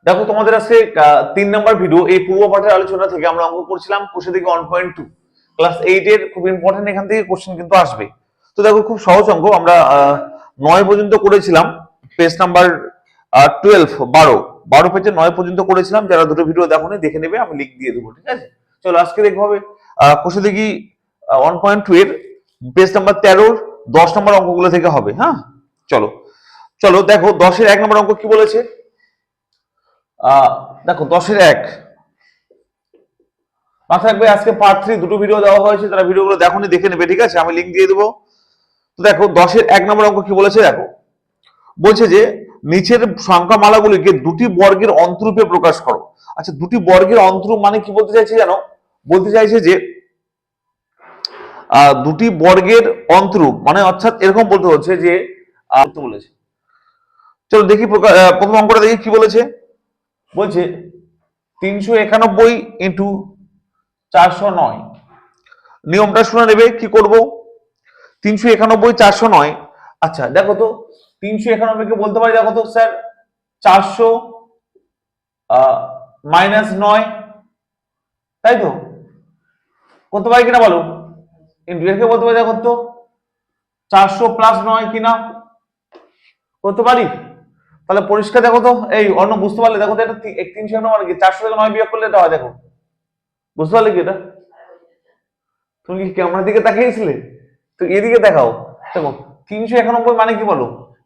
দেখো তোমাদের আজকে 3 নম্বর ভিডিও। এই পূর্ব পাঠের আলোচনা থেকে আমরা অঙ্ক করছিলাম কোষে থেকে 1.2 ক্লাস 8 এর। খুব ইম্পর্টেন্ট, এখান থেকে কোশ্চেন কিন্তু আসবে। তো দেখো খুব সহজ অঙ্ক, আমরা 9 পর্যন্ত করেছিলাম। পেজ নাম্বার 12 পেজে 9 পর্যন্ত করেছিলাম। যারা দুটো ভিডিও দেখোনি দেখে নেবে, আমি লিংক দিয়ে দেবো, ঠিক আছে? চলো আজকে দেখবো হবে কোষে দেখি 1.2 এর পেজ নাম্বার 13 10 নম্বর অঙ্কগুলো থেকে হবে। হ্যাঁ, চলো চলো দেখো 10 এর 1 নম্বর অঙ্ক কি বলেছে। দেখো 10 এর 1 মাথায় রাখবে, আজকে পার্ট 3 দুটো ভিডিও দেওয়া হয়েছে, তারা ভিডিওগুলো দেখোনি দেখে নেবে, ঠিক আছে? আমি লিংক দিয়ে দেবো। তো দেখো 10 এর 1 নম্বর অঙ্ক কি বলেছে, দেখো বলছে যে নিচের সংখ্যা মালাগুলিকে দুটি বর্গের অন্তরূপে প্রকাশ করো। আচ্ছা, দুটি বর্গের অন্তরূপ মানে কি বলতে চাইছে জানো? বলতে চাইছে যে দুটি বর্গের অন্তরূপ মানে অর্থাৎ এরকম বলতে হচ্ছে যে বলেছে। চলো দেখি প্রথম অঙ্কটা দেখি কি বলেছে। বলছে 391 ইন্টু 409। নিয়মটা শুনে নেবে কি করব। 391 409। আচ্ছা দেখো তো 391 কে বলতে পারি, দেখো তো স্যার 400 মাইনাস 9, তাই তো করতে পারি কিনা বলো? ইন্টু এর কে বলতে পারি, দেখো তো 400 প্লাস 9 কিনা করতে পারি। তাহলে পরিষ্কার দেখো তো, এই অন্য বুঝতে পারলে দেখো তো, এটা 391 মানে কি 400 থেকে 9 বিয়োগ করলে এটা হয়। দেখো বুঝতে পারলে কি এটা? তুমি কি ক্যামেরার দিকে তাকিয়েছিলে? তো এদিকে দেখাও। দেখো 391 মানে কি বলো,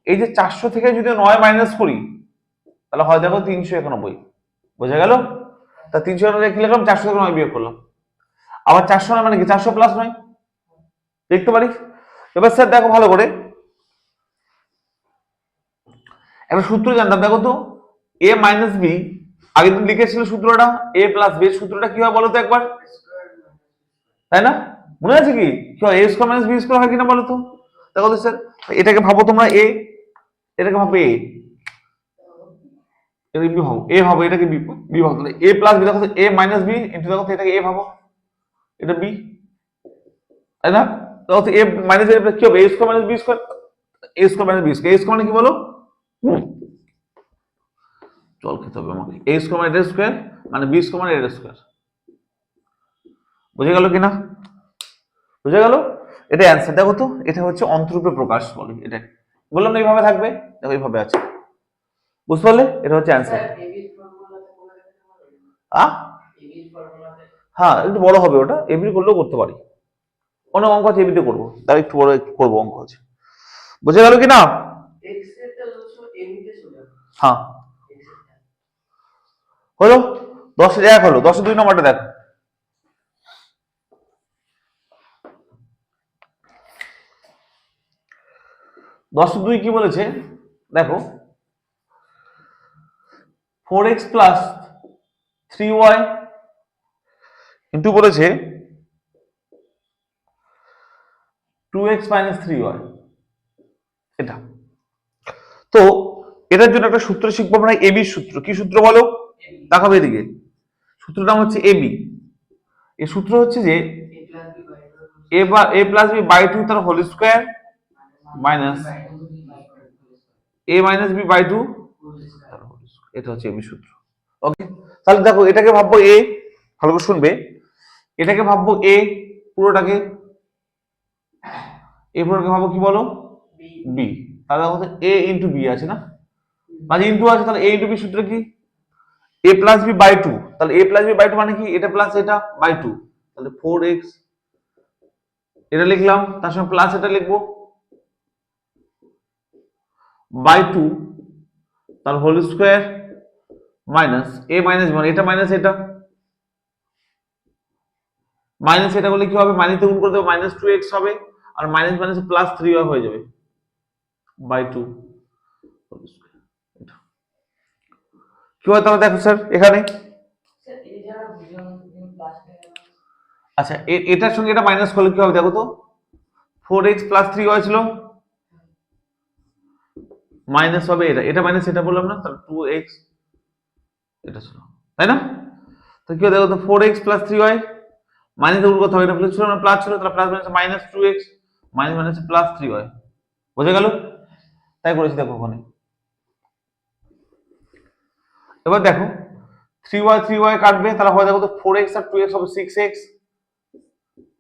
এই যে 400 থেকে যদি 9 মাইনাস করি তাহলে হয় দেখো 391। বোঝা গেল? তা 391 কি লিখলাম, 400 থেকে 9 বিয়োগ করলাম। আবার 409 মানে কি 400 প্লাস 9 লিখতে পারি। এবার স্যার দেখো ভালো করে, একটা সূত্র জানতাম, দেখো তো a মাইনাস বি, আগে তুমি লিখেছিল সূত্রটা a প্লাস বি। সূত্রটা কি হয় বলো তো একবার, তাই না? মনে আছে কি হয়? a square minus B square হয় কিনা বলো তো? দেখো তো স্যার, এটাকে ভাবো তোমরা a, এটাকে ভাবো a, এটাকে বি ভাবো, a ভাবো, এটাকে বি বি ভাবো। তাহলে a প্লাস বি, দেখো তো a মাইনাস বি ইনটু, দেখো তো এটাকে a ভাবো, এটা বি, তাই না? দেখো তো a মাইনাস বি কি হবে, a square minus B square, a square minus B square. a square মানে কি বলো, জল খেতে হবে আমাকে। a স্কয়ার মানে এটা স্কয়ার, মানে বি স্কয়ার মানে এটা স্কয়ার। বুঝে গেল কিনা? বুঝে গেল? এটা অ্যান্সার। দেখো তো এটা হচ্ছে অন্তরূপে প্রকাশ বলে, এটা বললাম না এইভাবে থাকবে। দেখো এইভাবে আছে, বুঝতে পারলে? এটা হচ্ছে অ্যান্সার। হ্যাঁ একটু বড় হবে ওটা, এমনি করলেও করতে পারি। অনেক অঙ্ক আছে এমনিতে করবো, তার একটু বড় করবো অঙ্ক আছে। বুঝে গেল কিনা? হ্যাঁ হলো। 10 এর 1 হলো। 10 এর 2 নম্বরটা দেখো। 10 এর 2 কি বলেছে দেখো, 4x প্লাস 3y ইন্টু বলেছে 2x মাইনাস 3y। এটা তো এটার জন্য একটা সূত্র শিখবো আমরা, এবি সূত্র। কি সূত্র বলো, দেখাবে এদিকে। সূত্রটা হচ্ছে এবি। এই সূত্র হচ্ছে যে এ প্লাস বি বাই 2 তার whole square minus A minus B by 2 তার হোল স্কয়ার। এটা হচ্ছে এবি সূত্র। ওকে, তাহলে দেখো এটাকে ভাববো এ, ভালো করে শুনবে, এটাকে ভাববো এ পুরোটাকে, এ পুরোটাকে ভাবো কি বলো, বি। তাহলে দেখো এ ইন্টু বি আছে না, মাঝে ইন্টু আছে, তাহলে এ ইন্টু বি সূত্র কি, এ প্লাস বি বাই 2। তাহলে এ প্লাস বি বাই 2 মানে কি, এটা প্লাস এটা বাই 2, তাহলে 4x এটা লিখলাম, তার সঙ্গে প্লাস এটা লিখবো বাই 2 তার whole square minus A minus মানে এটা মাইনাস এটা, মাইনাস এটা করলে কি হবে, মাইনাস গুণ করে দেবো, মাইনাস 2x হবে, আর মাইনাস মাইনাস প্লাস 3y হয়ে যাবে বাই 2 হোল স্কয়ার। কি হয় তাহলে দেখো স্যার এখানে, আচ্ছা এটার সঙ্গে এটা মাইনাস করলে কি হবে দেখো তো, 4x প্লাস 3y ছিল, মাইনাস হবে এটা, এটা মাইনাস এটা বললাম না, তাহলে 2x এটা ছিল, তাই না? তো কি দেখো তো 4x প্লাস 3y মাইনাস গুণ করতে হবে, এটা প্লাস ছিল না প্লাস ছিল, তাহলে plus minus minus 2x minus minus plus 3y। বুঝে গেল? তাই করেছি দেখো ওখানে। এবার দেখো 3y কাটবে, তাহলে হয় দেখো তো 4x আর 2x হবে 6x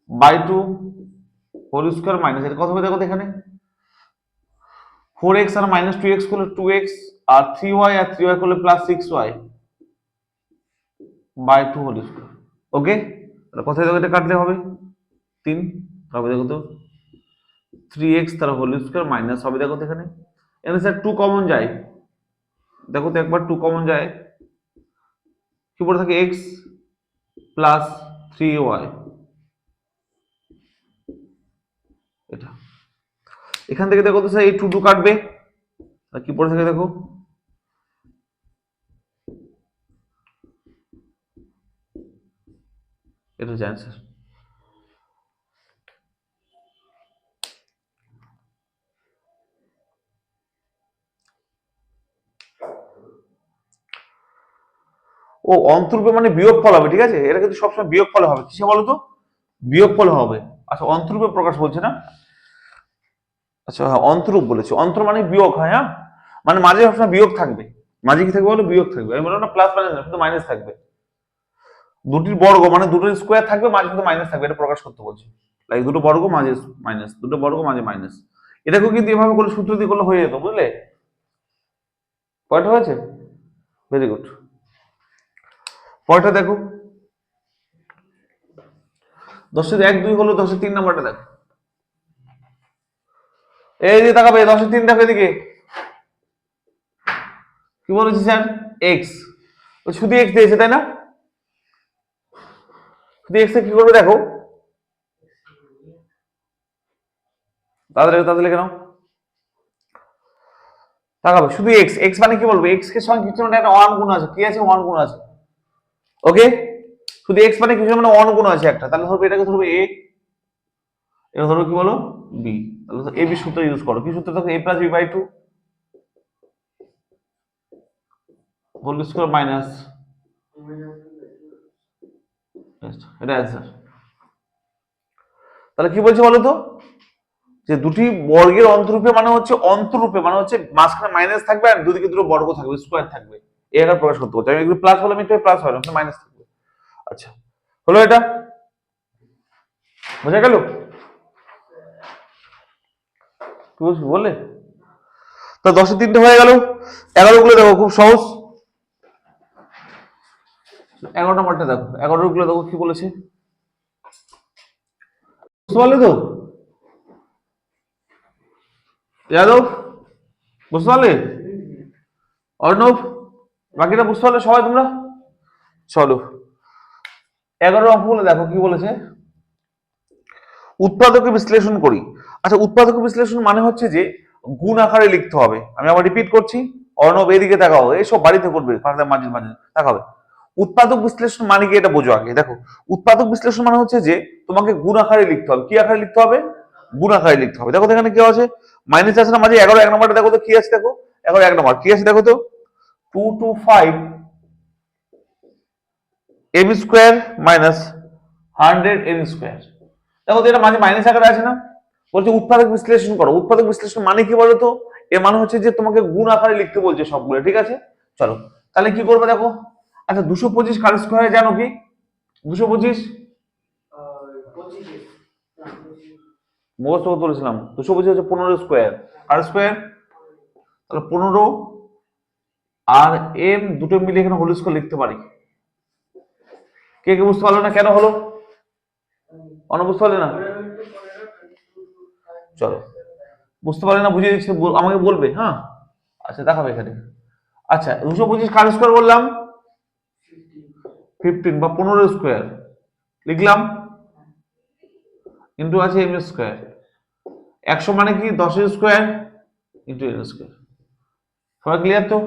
by 2 whole square minus, এটা কত হবে দেখো তো এখানে 4x আর মাইনাস 2x করলে 2x, আর 3y আর 3y করলে plus 6y by 2 whole square. Okay, তাহলে কোথায় দেখো এটা কাটলে হবে 3 হবে দেখো তো 3x তার হোল স্কয়ার মাইনাস হবে দেখো তো এখানে স্যার 2 কমন যায়, দেখো তো একবার 2 কমন যায়, কি পড়ে থাকে x প্লাস 3y, এটা এখান থেকে দেখো তো স্যার এই 2 কাটবে, আর কি পড়ে থাকে দেখো এটা হচ্ছে অ্যান্সার। ও অন্তরূপে মানে বিয়োগ ফল হবে, ঠিক আছে, এটা কিন্তু সবসময় বিয়োগ ফল হবে, কিসে বলো তো বিয়োগ ফল হবে। আচ্ছা অন্তরূপে প্রকাশ বলছে না, আচ্ছা হ্যাঁ অন্তরূপ বলেছে, অন্তর মানে বিয়োগ হয়, হ্যাঁ মানে মাঝে সবসময় বিয়োগ থাকবে, মাঝে কি থাকবে বলো বিয়োগ থাকবে, আমি বললাম না প্লাস মাইনাস শুধু মাইনাস থাকবে, দুটির বর্গ মানে দুটোর স্কোয়ার থাকবে মাঝে শুধু মাইনাস থাকবে, এটা প্রকাশ করতে বলছে, লাইক দুটো বর্গ মাঝে মাইনাস, দুটো বর্গ মাঝে মাইনাস, এটাকেও কিন্তু এভাবে করে সূত্র দিয়ে করলে হয়ে যেত, বুঝলে পয়েন্ট হয়েছে, ভেরি গুড। পরেরটা দেখো 10-1-2 হলো, 10-3 নাম্বারটা দেখো, এই যে তাকাবে 10-3 দেখো এদিকে, কি বলেছি স্যার এক্স, শুধু এক্স দিয়েছে তাই না, শুধু এক্স এ কি করবে দেখো, তাড়াতাড়ি তাড়াতাড়ি কেন তাকাবে, শুধু এক্স, এক্স মানে কি বলবো, এক্স কে সঙ্গে কিছু মানে একটা ওয়ান গুণ আছে, কি আছে ওয়ান গুণ আছে, ওকে শুধু এক্স মানে কিছু মানে ওয়ান গুণ আছে একটা, তাহলে ধরবে এটাকে ধরবে এ, এটা ধরো কি বলো বি, তাহলে এ বি সূত্র ইউজ করো, কি সূত্র দেখো A plus B by 2 whole square minus, এটা অ্যান্সার। তাহলে কি বলছে বলো তো, যে দুটি বর্গের অন্তরূপে মানে হচ্ছে মাঝখানে মাইনাস থাকবে আর দুদিকে দুটো বর্গ থাকবে, স্কয়ার থাকবে, এই আকার প্রকাশ করতে বলছে, আমি এগুলো প্লাস বললাম একটু প্লাস হয় না মাইনাস থাকবে। আচ্ছা হলো, এটা বোঝা গেল, কি বললে, তা 10-3 হয়ে গেল, 11 গুলো দেখো খুব সহজ, 11 নম্বরটা দেখো, 11 গুলো দেখো কি বলেছে, বুঝতে পারলে তো যাদব, বুঝতে পারলে অর্ণব, বাকিটা বুঝতে পারলে সবাই তোমরা, চলো 11 অঙ্কগুলো দেখো কি বলেছে, উৎপাদকে বিশ্লেষণ করি। আচ্ছা উৎপাদক বিশ্লেষণ মানে হচ্ছে যে গুণ আকারে লিখতে হবে, আমি আবার রিপিট করছি, অর্ণব এদিকে তাকাও, এইসব বাড়িতে করবে মাঝে মাঝে তাকাবে, উৎপাদক বিশ্লেষণ মানে কি এটা বোঝো আগে, দেখো উৎপাদক বিশ্লেষণ মানে হচ্ছে যে তোমাকে গুণ আকারে লিখতে হবে, কি আকারে লিখতে হবে, গুণ আকারে লিখতে হবে, দেখো তো এখানে কি আছে মাইনাস আছে না মাঝে, 11 1 নম্বরটা দেখো তো কি আছে, দেখো 11 1 নম্বর কি আছে দেখো তো 225 M square minus 100 N square, দেখো তো এটা মাঝে মাইনাস আকারে আছে না, বলছে উৎপাদক বিশ্লেষণ করো, উৎপাদক বিশ্লেষণ মানে কি বলতো, এর মানে হচ্ছে যে তোমাকে গুণ আকারে লিখতে বলছে সবগুলো, ঠিক আছে চলো তাহলে কি করবে দেখো, আচ্ছা 225 কার স্কোয়ারে জানো কি 225 মুখস্থ করতে বলেছিলাম, 225 হচ্ছে 15 স্কোয়ার, আর স্কোয়ার তাহলে 15 আর এম দুটো মিলে এখানে হোল স্কোয়ার লিখতে পারি, কে কে বুঝতে পারলো না কেন হলো, বুঝতে পারলে না, চলো বুঝতে পারলে না বুঝিয়ে দিচ্ছি, আমাকে বলবে, হ্যাঁ আচ্ছা দেখাবে এখানে, আচ্ছা 225 কার স্কোয়ার বললাম 15 বা 15 স্কোয়ার লিখলাম, ইন্টু আছে এম স্কোয়ার, 100 মানে কি 10 স্কোয়ার ইন্টু এন স্কোয়ার, সবাই ক্লিয়ার তো,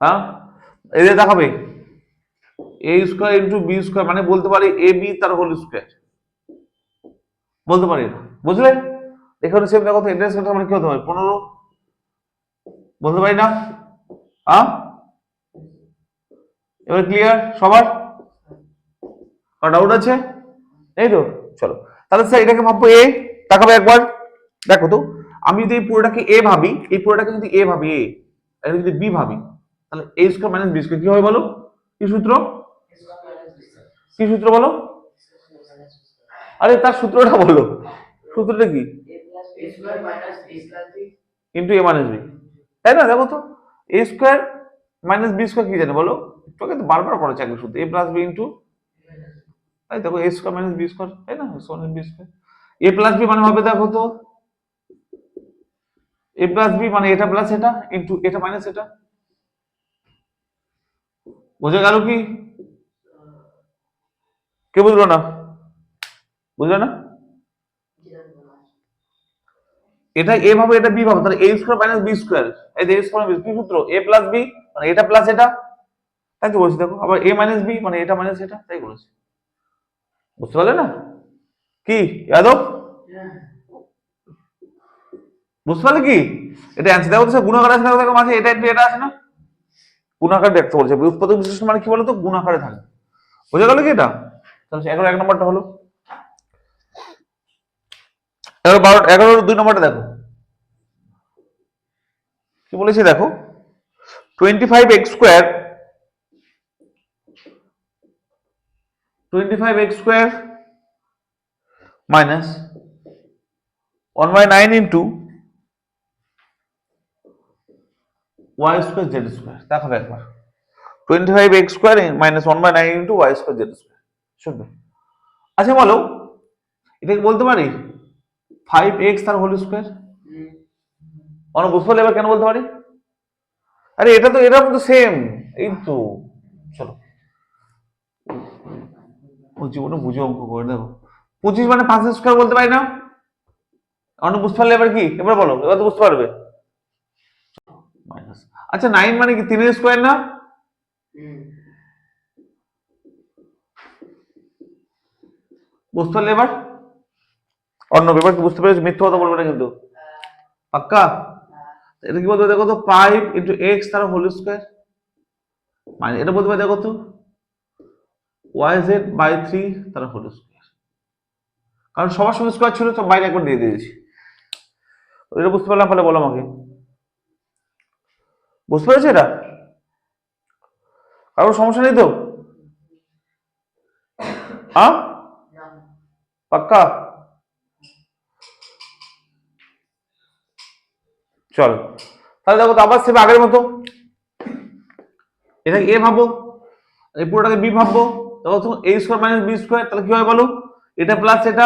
হ্যাঁ এদের দেখাবে এ স্কোয়ার ইন্টু বি স্কোয়ার মানে বলতে পারি এ বি তার হোল স্কোয়ার, বলতে পারি না, বুঝলে এখানে সেম দেখো তো এন্ট্রান্স মানে কি হতে হবে 15, বলতে পারি না, হ্যাঁ এবার ক্লিয়ার সবার, ডাউট আছে এই তো, চলো তাহলে স্যার এটাকে ভাববো এ, তাকাবে একবার দেখো তো, আমি যদি এই পুরোটাকে এ ভাবি, এই পুরোটাকে যদি এ ভাবি, এ এটা যদি বি ভাবি, তাহলে a square minus b square কি হবে বলো? কি সূত্র? কি সূত্র বলো? আরে তার সূত্রটা বলো, সূত্রটা কি? ইন্টু a মাইনাস b, তাই না? দেখো তো a square minus b square কি জানে বলো? তোকে তো বারবার করেছে একই সূত্র, a প্লাস b ইন্টু, তাই দেখো a square minus b square, তাই না? a square minus b square, a plus b মানে হবে দেখো তো a প্লাস b মানে এটা প্লাস এটা ইন্টু এটা মাইনাস এটা। বুঝে গেল কি? কে বুঝলো না? বুঝলে না? এটা a ভাবে এটা b ভাবে, তাহলে a square minus b square, এই যে a স্কয়ার কি সূত্র? a প্লাস b মানে এটা প্লাস এটা, তাই তো বলছি দেখো। আবার a মাইনাস b মানে এটা মাইনাস এটা, তাই বলেছি। বুঝতে পারলে না? কি যাদব, বুঝতে পারলে কি? এটা অ্যান্সার দেখো তো, গুণাকার আছে দেখো মাঝে, এটা একটু এটা আছে না, গুণাকার দেখতে বলছে। উৎপাদক বিশ্লেষণ মানে কি বলতো? গুণাকারে থাকে। বুঝে গেল কি এটা? তাহলে 11 এক নম্বরটা হলো। 11 2 নম্বরটা দেখো কি বলেছে দেখো, 25x square 25x square minus 1/9 into y square z square. দেখো একবার 25x square minus 1/9 into y square z square. শুনবে? আচ্ছা বলো, এটাকে বলতে পারি 5x তার হোল স্কয়ার? অন বুঝতে পারলে এবার কেন বলতে পারি? আরে এটা তো এরকম তো সেম, এই তো। চলো, ও জীবনে বুঝে অঙ্ক করে দেখো। 25 মানে 5 স্কয়ার বলতে পারি না? অন বুঝতে পারলে এবার কি? এবার বলো, এবার তো বুঝতে পারবে। মাইনাস, আচ্ছা 9 মানে কি 3 এর স্কয়ার না? বুঝতে পারলে এবার? অন্য ব্যাপার কি বুঝতে পেরেছো? মিথ্যা কথা বলবে না কিন্তু, পাক্কা? এটা কি বলতে দেখো তো, 5 ইন্টু এক্স তার হোল স্কয়ার, মানে এটা বলতে পারি দেখো তো yz বাই 3 তার হোল স্কয়ার। কারণ সবার সঙ্গে স্কয়ার ছিল, তো বাইরে একবার দিয়ে দিয়েছি। এটা বুঝতে পারলাম, তাহলে বলো আমাকে, বুঝতে পেরেছো এটা? কারোর সমস্যা নেই তো? হ্যাঁ, পাক্কা? চলো, তাহলে দেখো তো আবার সেম আগের মতো, এটাকে এ ভাববো, এই পুরোটাকে বি ভাববো। দেখো তো a square minus B square, তাহলে কি হয় বলো? এটা প্লাস এটা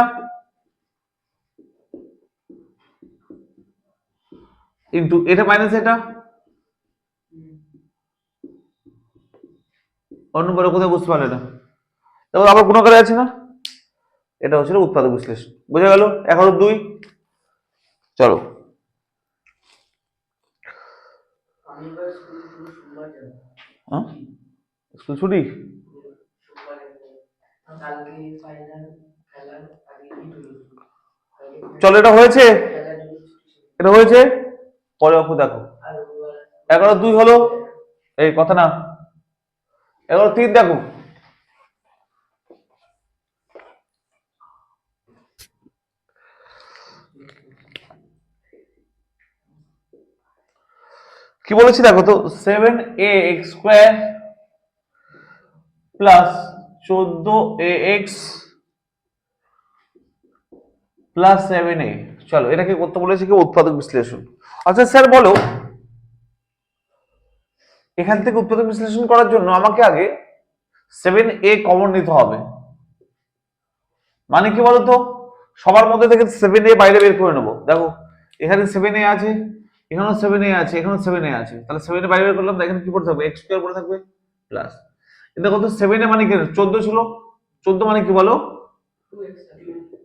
ইন্টু এটা মাইনাস এটা। অন্য বলে কোথায় বুঝতে পারলে না? দেখো আবার গুণাকারে আছে না, এটা হচ্ছে উৎপাদক বিশ্লেষণ। বুঝে গেল? 11 2। চলো, হ্যাঁ স্কুল ছুটি? চলো, এটা হয়েছে, এটা হয়েছে। পরে অঙ্ক দেখো, 11 2 হলো, এই কথা না, 11 3 দেখো। কি বলেছি দেখো তো, 7ax square plus 14ax plus 7a। চলো, এটাকে করতে বলেছি কি? উৎপাদক বিশ্লেষণ। আচ্ছা স্যার বলো, এখান থেকে উৎপাদক বিশ্লেষণ করার জন্য আমাকে আগে 7a কমন নিতে হবে। মানে কি বলতো, সবার মধ্যে থেকে 7a বাইরে বের করে নেবো। দেখো এখানে 7a আছে, এখানেও 7a আছে, এখানেও 7a আছে, তাহলে 7a বাইরে বের করলাম, এখানে কি পড়ে থাকবে? x স্কয়ার পড়ে থাকবে প্লাস, দেখো তো 7a মানে কি? 14 ছিল, 14 মানে কি বলো?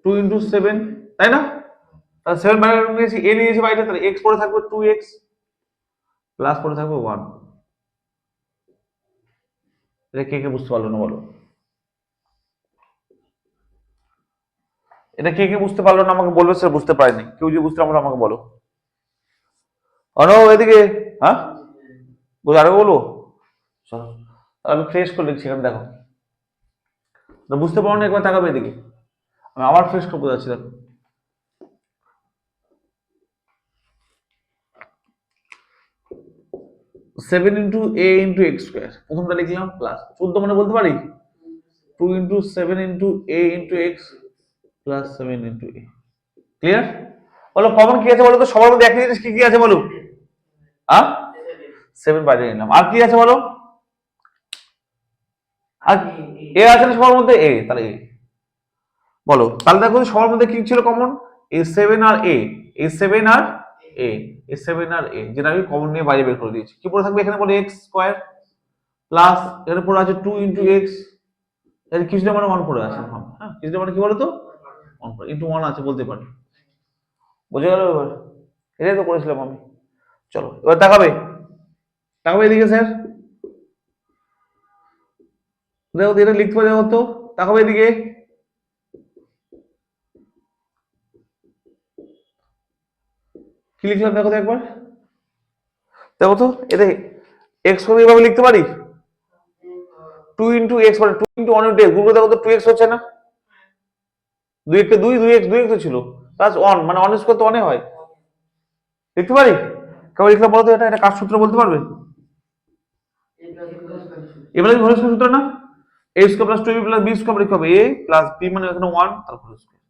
2 ইন্টু 7, তাই না? তাহলে 7 বাইরে নিয়েছি, a নিয়েছি বাইরে, তাহলে x পড়ে থাকবে 2x প্লাস পড়ে থাকবে 1। এটা কে কে বুঝতে পারলো না বলো? এটা কে কে বুঝতে পারলো না আমাকে বলবে, স্যার বুঝতে পারিনি। কেউ যদি বুঝতে পারো আমাকে বলো। অনো এদিকে, হ্যাঁ বুঝে আরো বলবো। চলো, আমি ফ্রেশ করে লিখছি এখানে দেখো, বুঝতে পারো না একবার তাকাবে এদিকে, আমি আবার ফ্রেশ করে বোঝাচ্ছি দেখো। 7 ইন্টু এ ইন্টু এক্স স্কোয়ার, প্রথমটা লিখলাম প্লাস 14 মানে বলতে পারি 2 ইন্টু 7 ইন্টু এ ইন্টু এক্স প্লাস 7 ইন্টু এ। ক্লিয়ার? বলো কমন কি আছে বলো তো, সবার মধ্যে একই জিনিস কি কি আছে বলো? 7 বাইরে নিলাম, আর কি আছে বলো? আর এ আছে না সবার মধ্যে? এ, তাহলে এ বলো। তাহলে দেখো সবার মধ্যে কি ছিল কমন? A7 আর এ, A7 আর এ, A7 আর এ, যেটা আমি কমন নিয়ে বাইরে বের করে দিয়েছি। কি পড়ে থাকবে এখানে বলে এক্স স্কোয়ার প্লাস এর পরে আছে 2 ইন্টু এক্স, এর কিছুটা মানে 1 পড়ে আছে। হ্যাঁ, কিছুটা মানে কি বলো তো 1 পড়ে ইন্টু 1 আছে বলতে পারি। বুঝে গেল এবার? এটাই তো করেছিলাম আমি। চলো এবার তাকাবে, তাকাবে এদিকে স্যার, দেখো তো এটা লিখতে পারে দেখো তো, তাকাবে এদিকে। কি লিখলাম দেখো তো একবার, দেখো তো এটা এক্স করে এইভাবে লিখতে পারি 2 ইন্টু এক্স মানে 2 ইন্টু 1 ইন্টু এক্স, গুলো দেখো তো 2x হচ্ছে না, 2 কে 2 2x 2x তো ছিল প্লাস 1 মানে 1 স্কয়ার তো 1 হয়, লিখতে পারি। কেমন লিখলাম বলো তো, এটা এটা কার সূত্র বলতে পারবে? এবারে হোল স্কয়ার সূত্র না, a square plus 2b plus b square লিখতে হবে a প্লাস b মানে এখানে 1 তারপর স্কয়ার।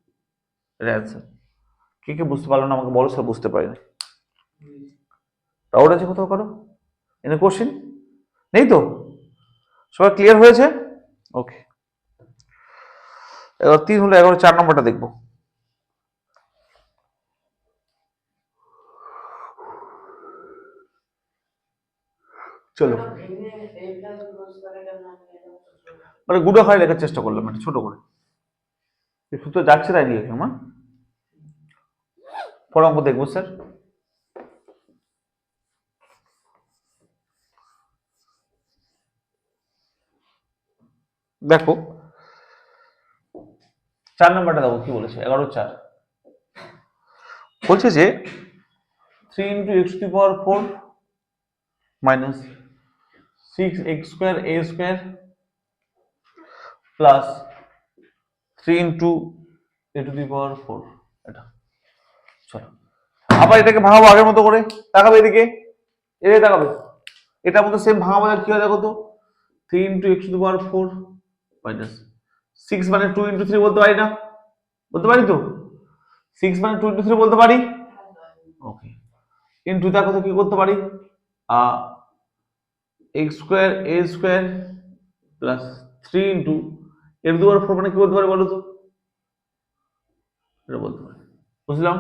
এটা অ্যান্সার। কি কি বুঝতে পারলো না আমাকে বলো, স্যার বুঝতে পারি না। ডাউট আছে কোথাও করো? এনে কোশ্চেন নেই তো? সবাই ক্লিয়ার হয়েছে? ওকে, এবার 3 হলো 11, 4 নম্বরটা দেখবো। চলো, মানে গুড হয় লেখার চেষ্টা করলাম একটা ছোট করে, সূত্র যাচ্ছে তাই দিয়ে আমার পর অঙ্ক দেখবো স্যার। দেখো 4 নম্বরটা দেখো কি বলেছে, 11/4 বলছে যে 3 into X to power 4 minus 6x square a square plus 3 into a to the power 4। এটা চলো আবার এটাকে ভাঙাবো আগের মতো করে, তাকাবে এদিকে, এদিকে তাকাবে, এটার মধ্যে সেম ভাঙাবো, কি হয় দেখো তো 3 into X to the power 4 minus 6 মানে 2 ইন্টু 3 বলতে পারি না? বলতে পারি তো? 6 মানে 2 ইন্টু 3 বলতে পারি। ওকে, ইন্টু দেখো তো কি করতে পারি, x square A square plus 3 into এর টু দি পাওয়ার 4 মানে কি বলতে পারি বলো তো? এটা বলতে পারি। বুঝলাম?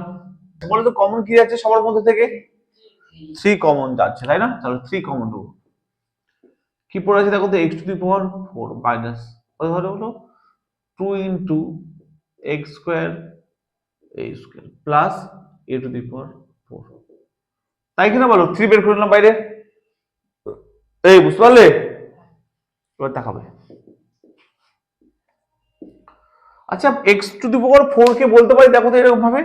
বলে তো কমন কি যাচ্ছে সবার মধ্যে থেকে? 3 কমন যাচ্ছে তাই না? তাহলে 3 কমন নেবো। কি পড়ে আছে দেখো তো, X to the power 4 minus কত হলো 2 into X square A square plus A to the power 4, তাই কিনা বলো? 3 বের করে নিলাম বাইরে, এই বুঝতে পারলে? এবার দেখাবে। আচ্ছা এক্স টু দি পাওয়ার 4 কে বলতে পারি দেখো তো এরকম ভাবে,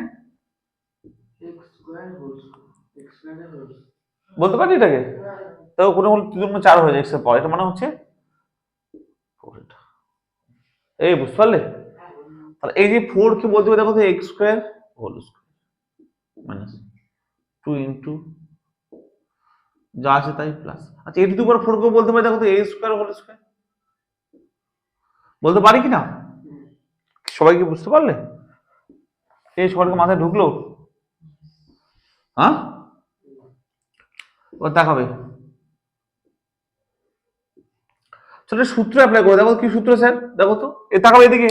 বলতে পারি এটাকে? তাও কোনো কোনো 4 হয়ে যায় এক্স এর পাওয়ার, এটা মানে হচ্ছে 4 এটা। এই বুঝতে পারলে? তাহলে এই যে 4 কে বলতে পারি দেখো তো x square whole square minus 2 into যা আছে তাই প্লাস, আচ্ছা এ টু দি পাওয়ার 4 কে বলতে পারি দেখো তো এ স্কোয়ার হোল স্কোয়ার, বলতে পারি কি না? সবাই কি বুঝতে পারলে? এই সবার মাথায় ঢুকলো? হ্যাঁ, ও দেখাবে। সেটা সূত্র অ্যাপ্লাই করে দেখো কি সূত্র স্যার, দেখো তো এ তাকাবে এদিকে,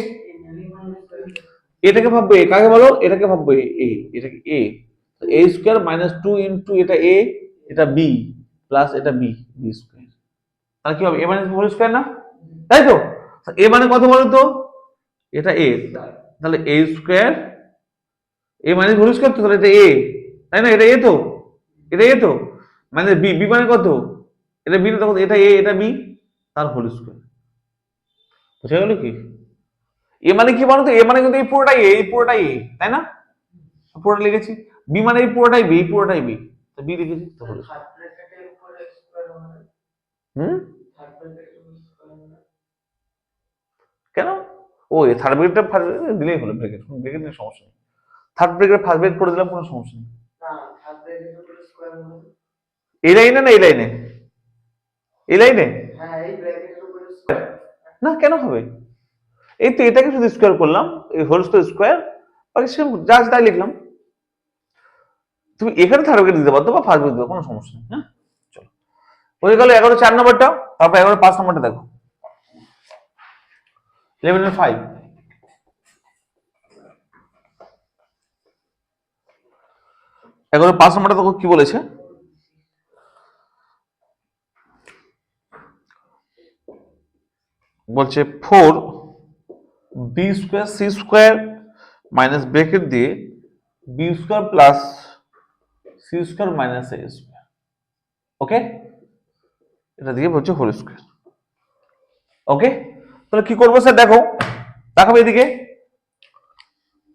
এটাকে ভাববে কাকে বলো, এটাকে ভাববে এ, এটাকে এ, এ স্কোয়ার মাইনাস 2 ইন্টু এটা এ এটা বি প্লাস এটা বি, বি স্কোয়ার, তাহলে কি হবে এ মাইনাস হোল স্কোয়ার না? তাই তো? এ মানে কত বলো তো, এটা এ, তাহলে এ স্কোয়ার এ মাইনাস হোল স্কোয়ার তো, তাহলে এটা এ তাই না? এটা এ তো, এটা এ তো, মানে বি, বি মানে কত, এটা বি না, তখন এটা এ এটা বি তার হোল স্কোয়ার। বুঝা গেল কি? এ মানে কি বলতো, এ মানে কিন্তু এই পুরোটাই এ, এই পুরোটাই এ তাই না? পুরোটা লিখেছি, বি মানে এই পুরোটাই বি, এই পুরোটাই বি, তো বি লিখেছি তো হলো। হুম, কেন? ও এ থার্ড ব্রেকেটটা দিলেই হলো, ব্রেকেট ব্রেকেট নিয়ে সমস্যা নেই, থার্ড ব্রেকেট ফার্স্ট ব্রেকেট করে দিলাম কোনো সমস্যা নেই। এই লাইনে না এই লাইনে? এই লাইনে না কেন হবে? এই তো এটাকে শুধু স্কোয়ার করলাম, এই হোল স্কোয়ার, বাকি সেম যা তাই লিখলাম। তুমি এখানে থার্ড ব্র্যাকেট দিতে পারতো বা ফার্স্ট ব্র্যাকেট দিতে, কোনো সমস্যা নেই। হ্যাঁ চলো, হয়ে গেল 11 4 নম্বরটা। তারপর 11 5 নম্বরটা দেখো, 11 5 11 5 নম্বরটা দেখো কি বলেছে। বলছে 4 B square C square minus bracket দিয়ে B square plus C square minus A square. Okay, এটা দিয়ে বলছে হোল স্কোয়ার। ওকে, তাহলে কি করবো স্যার? দেখো, দেখাবো এদিকে,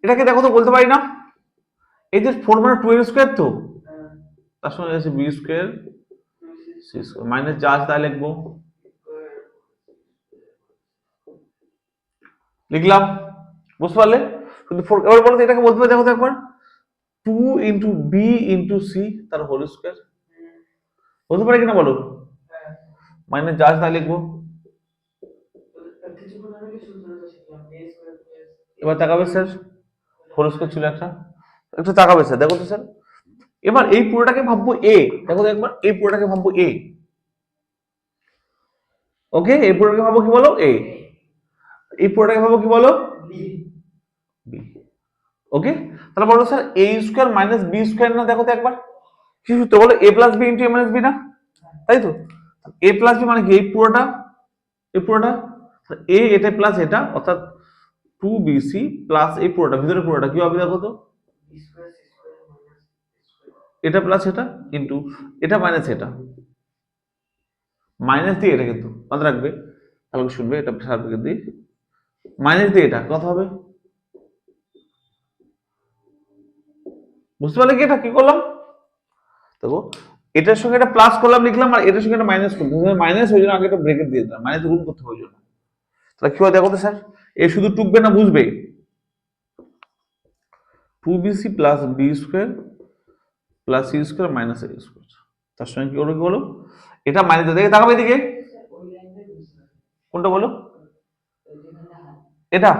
এটাকে দেখো তো বলতে পারি না, এই যে 4 মানে 2 এর স্কোয়ার, তো তার সঙ্গে আছে B square C square minus যা আছে তাই লিখবো, লিখলাম। বুঝতে পারলে? কিন্তু এবার বলো তো এটাকে বলতে পারি, দেখো তো একবার, 2 ইন্টু বি ইন্টু সি তার হোল স্কোয়ার। বলতে পারি কিনা বলো? মাইনাস যা আছে তাই লিখবো। এবার তাকাবে স্যার, হোল স্কোয়ার ছিল একটা, একটু তাকাবে স্যার, দেখো তো স্যার। এবার এই পুরোটাকে ভাববো এ, দেখো তো একবার, এই পুরোটাকে ভাববো এ। ওকে, এই পুরোটাকে ভাবো কি বলো? এ। এই পুরোটাকে ভাবো কি বলো? বি। ওকে, তাহলে বলো স্যার এ স্কোয়ার মাইনাস বি স্কোয়ার না? দেখো তো একবার, কি সূত্র বলো? এ প্লাস বি ইন্টু এ মাইনাস বি না, তাই তো? এ প্লাস বি মানে কি? এই পুরোটা, এই পুরোটা এ, এটা প্লাস এটা, অর্থাৎ 2bc প্লাস এই পুরোটা, ভিতরে পুরোটা কি হবে দেখো তো? এটা প্লাস এটা ইন্টু এটা মাইনাস এটা, মাইনাস দিয়ে এটা, কিন্তু মনে রাখবে, তাহলে শুনবে, এটা সার্টিফিকেট দিই, মাইনাস দিয়ে এটা কত হবে? বুঝতে পারলে কি এটা কি করলাম? দেখো, এটার সঙ্গে এটা প্লাস করলাম লিখলাম, আর এটার সঙ্গে এটা মাইনাস করলাম, মাইনাস ওই জন্য আগে একটা ব্রেকেট দিয়ে দিলাম, মাইনাস গুণ করতে হবে ওই জন্য। তাহলে কি হয় দেখো তো স্যার, এ শুধু টুকবে না, বুঝবে, 2bc plus B square plus C square minus A square, তার সঙ্গে কি বলো, কি বলো? এটা মাইনাস দেখে তাকাবে এদিকে, কোনটা বলো? এটা,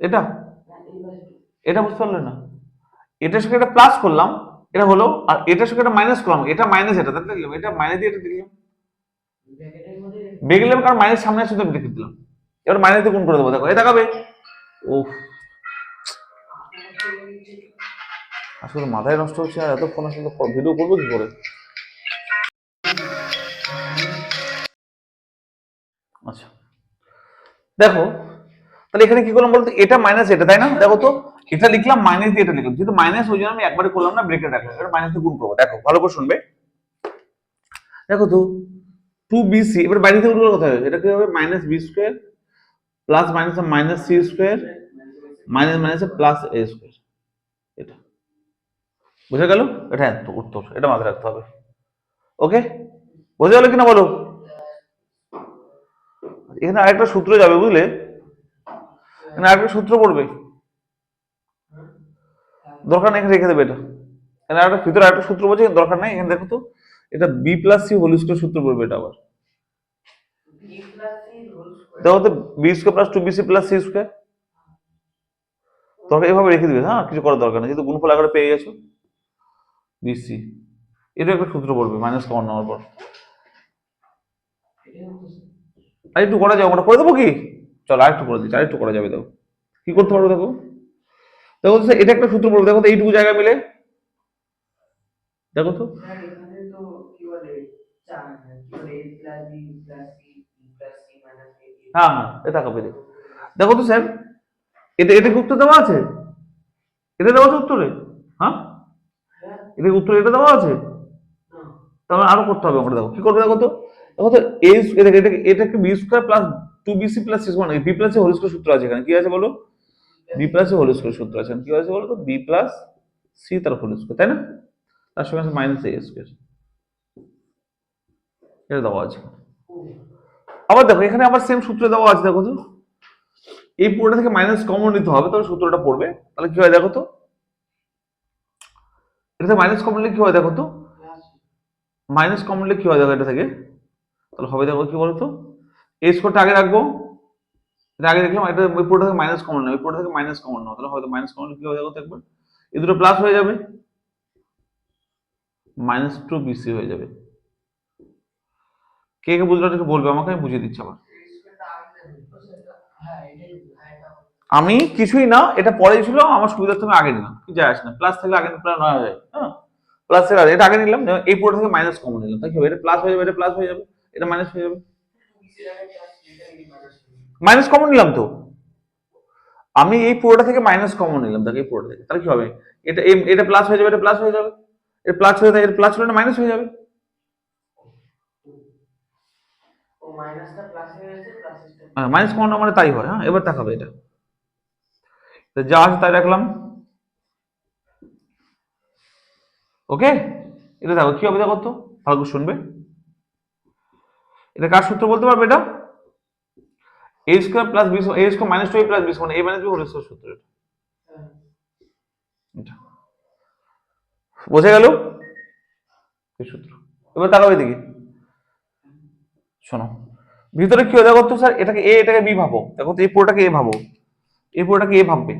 এটা, এটা বুঝতে পারলে না? এটার সঙ্গে এটা প্লাস করলাম, এটা হলো, আর এটার সঙ্গে এটা মাইনাস করলাম, এটা মাইনাস এটা, তাহলে লিখলাম এটা মাইনাস দিয়ে এটা দিলাম, বেগলাম, কারণ মাইনাস সামনে আসছে তো ব্রেকেট দিলাম। এবার মাইনাস দিয়ে গুণ করে দেবো, দেখো, এই দেখাবে। ও, আসলে মাথায় নষ্ট হচ্ছে, আর এতক্ষণ আসলে ভিডিও করবো কি করে? আচ্ছা, দেখো, তাহলে এখানে কি করলাম বলতো, এটা মাইনাস এটা, তাই না? দেখো তো, এটা লিখলাম মাইনাস দিয়ে এটা লিখলাম, যেহেতু মাইনাস ওই জন্য আমি একবারে করলাম না, ব্রেকেট রাখলাম, এবার মাইনাস দিয়ে গুণ করবো। দেখো ভালো করে শুনবে, দেখো তো, 2bc, এবার বাইরে থেকে গুণ কথা হবে, এটা কি হবে? Minus B square plus minus minus C square minus minus plus A square, এটা বুঝে গেল? এটা উত্তর, এটা মাথায় রাখতে হবে। ওকে, বুঝে গেল কিনা বলো? এখানে আরেকটা সূত্র যাবে, বুঝলে, এখানে আরেকটা সূত্র পড়বে, দরকার নেই, এখানে রেখে দেবে এটা, এখানে আরেকটা ভিতরে আরেকটা সূত্র বলছে, দরকার নেই, এখানে দেখো তো, এটা B plus C whole square সূত্র পড়বে, এটা আবার দেখো তো, B square plus 2bc plus C square, তোকে এভাবে রেখে দিবে, হ্যাঁ, কিছু করার দরকার নেই, যেহেতু গুণফল আকারে পেয়ে গেছো বিসি, এটা একটা সূত্র পড়বে মাইনাস কমন নেওয়ার পর। আর একটু করা যাবে, ওটা করে দেবো কি? চলো আরেকটু করে দিচ্ছি, আরেকটু করা যাবে, দেখো কি করতে পারবো, দেখো, দেখো তো এটা একটা সূত্র পড়বে, দেখো তো এইটুকু জায়গা মিলে, দেখো তো, হ্যাঁ হ্যাঁ, এটা কাপে দেখো, দেখো তো স্যার, এটা এটা কি উত্তর দেওয়া আছে? এটা দেওয়া আছে উত্তরে? হ্যাঁ, এটা উত্তর, এটা দেওয়া আছে, তাহলে আরো করতে হবে আমরা, দেখো কি করবে, দেখো তো, দেখো তো, এটাকে B square plus 2bc plus C square, B plus whole square সূত্র আছে, এখানে কি আছে বলো? বি প্লাস হোল স্কোয়ার সূত্র আছে, কি আছে বলো তো? বি প্লাস সি তার হোল স্কোয়ার, তাই না? তার সঙ্গে আছে মাইনাস এ স্কোয়ার, এটা দেওয়া আছে। আবার দেখো, এখানে আবার সেম সূত্র দেওয়া আছে, দেখো তো, এই পুরোটা থেকে মাইনাস কমন নিতে হবে, তবে সূত্রটা পড়বে, তাহলে কি হয় দেখো তো, এটা থেকে মাইনাস কমন নিলে কি হয় দেখো তো, মাইনাস কমন নিলে কি হয় দেখো, এটা থেকে তাহলে হবে দেখো কি বলতো, এই স্কোয়ারটা আগে রাখবো, এটা আগে দেখলাম, এটা ওই পুরোটা থেকে মাইনাস কমন নেই, ওই পুরোটা থেকে মাইনাস কমন নাও, তাহলে হয়তো মাইনাস কমন কি হবে দেখো তো একবার, এই দুটো প্লাস হয়ে যাবে, -2bc হয়ে যাবে। কে কে বুঝলো একটু বলবে আমাকে, আমি বুঝিয়ে দিচ্ছি আবার। আমি কিছুই না, এটা পরে ছিল, আমার সুবিধার্থে আমি আগে নিলাম, কি যায় আসে না, প্লাস থাকলে আগে প্লাস নয় হয়ে যায়, হ্যাঁ প্লাস থেকে এটা আগে নিলাম, এই পুরো থেকে মাইনাস কমন নিলাম, তাই কি হবে, এটা প্লাস হয়ে যাবে, এটা প্লাস হয়ে যাবে, এটা মাইনাস হয়ে যাবে, মাইনাস কমন নিলাম তো, আমি এই পুরোটা থেকে মাইনাস কমন নিলাম, দেখো এই পুরোটা থেকে, তাহলে কি হবে, এটা প্লাস হয়ে যাবে, এটা প্লাস হয়ে যাবে, এটা প্লাস হয়ে যায়, এটা প্লাস হলে মাইনাস হয়ে যাবে, মাইনাস কমন মানে তাই হয়। হ্যাঁ এবার দেখাবে এটা, যা আছে তাই রাখলাম, ওকে। এটা দেখো কি হবে দেখো তো, ভালো করে শুনবে, এটা কার সূত্র বলতে পারবে, এটা a square plus b a square minus 2a plus b সমান a মাইনাস b হোল স্কয়ার সূত্র, এটা বোঝা গেল এই সূত্র। এবার তাকাও এদিকে, শোনো ভিতরে কি হয় দেখো তো, স্যার এটাকে a এটাকে b ভাবো, দেখো তো এই পুরোটাকে a ভাবো, এই পুরোটাকে a ভাববে,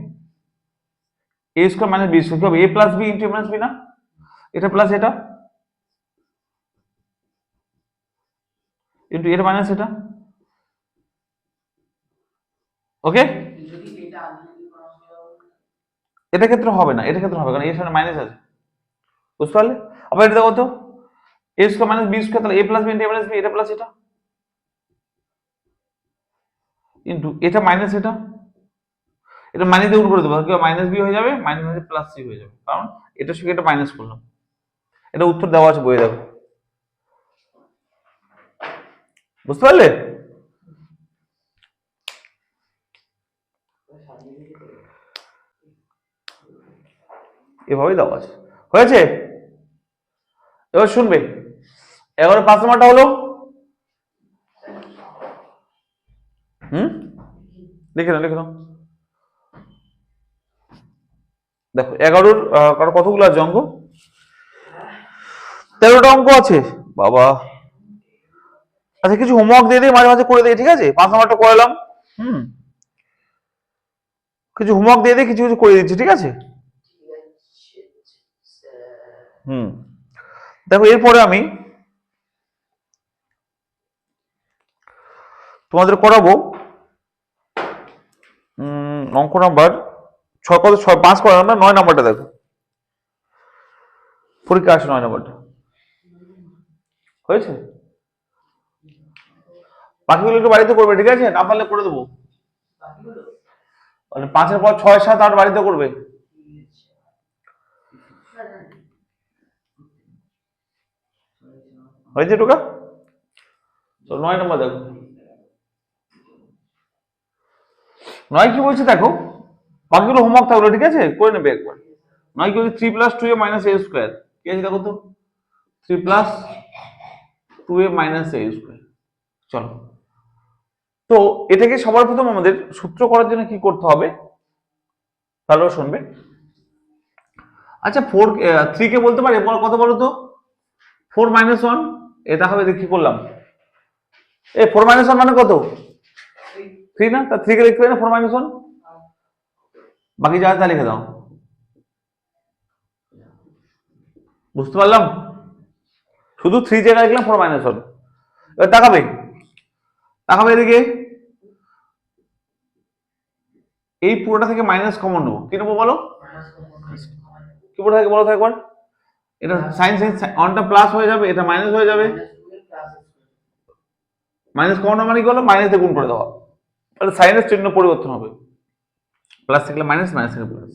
a square minus b square কি হবে, a plus b into a মাইনাস b না, এটা প্লাস এটা ইনটু এটা মাইনাস এটা, ওকে। এটা ক্ষেত্রে হবে না, এটা ক্ষেত্রে হবে, কারণ এর সামনে মাইনাস আছে, বুঝতে পারলে। আবার এটা দেখো তো, a square minus b square, তাহলে a plus b into a মাইনাস b, এটা প্লাস এটা ইনটু এটা মাইনাস এটা, এটা মাইনাস দিয়ে গুণ করে দেবো, কি মাইনাস বি হয়ে যাবে, মাইনাস প্লাস সি হয়ে যাবে, কারণ এটার সঙ্গে এটা মাইনাস করলাম, এটা উত্তর দেওয়া আছে বইয়ে দেখো, বুঝতে পারলে। এভাবেই দেওয়া আছে, হয়েছে। এবার শুনবে, 11 5 নম্বরটা হলো, লিখে নাও লিখে নাও, দেখো 11-র কারো কতগুলো আছে অঙ্ক, 13টা অঙ্ক আছে বাবা। আচ্ছা কিছু হোমওয়ার্ক দিয়ে দিই, মাঝে মাঝে করে দিই, ঠিক আছে, 5 নম্বরটা করালাম, কিছু হোমওয়ার্ক দিয়ে দিই, কিছু কিছু করে দিচ্ছি, ঠিক আছে। দেখো এরপরে আমি তোমাদের করাবো অঙ্ক নাম্বার 6, কত 6 5 করালাম না, 9 নাম্বারটা দেখো, পরীক্ষা আসে 9 নাম্বারটা, হয়েছে। বাকিগুলো একটু বাড়িতে করবে, ঠিক আছে, না পারলে করে দেবো, মানে 5-এর পর 6 7 8 বাড়িতে করবে, হয়েছে টুকা। তো 9 নম্বর দেখো, 9 কি বলছে দেখো, বাকিগুলো হোমওয়ার্ক থাকলো, ঠিক আছে, করে নেবে একবার। 9 কি বলছে, 3 + 2a - a স্কয়ার, কি আছে দেখো তো, 3 + 2a - a স্কয়ার। চলো, তো এটাকে সবার প্রথম আমাদের সূত্র করার জন্য কি করতে হবে, তাহলে শুনবে। আচ্ছা 3 কে বলতে পারে কত বলো তো, 4 - 1, এটা হবে, কি করলাম, 4 - 1 মানে কত, 3 না, তা 3 কে লিখতে পারি না 4 - 1, বাকি যা তা লিখে দাও, বুঝতে পারলাম, শুধু 3 জায়গায় লিখলাম 4 - 1। এবার তাকাবে, তাকাবে এদিকে, এই পুরোটা থেকে মাইনাস কমন নেবো, কি নেবো বলো, কি পুরো থাকে বলো তো একবার, এটা সাইন সাইন অনটা প্লাস হয়ে যাবে, এটা মাইনাস হয়ে যাবে, মাইনাস কমন মানে কি হলো, মাইনাস দিয়ে গুণ করে দেওয়া, তাহলে সাইনের চিহ্ন পরিবর্তন হবে, প্লাস থাকলে মাইনাস, মাইনাস থাকলে প্লাস।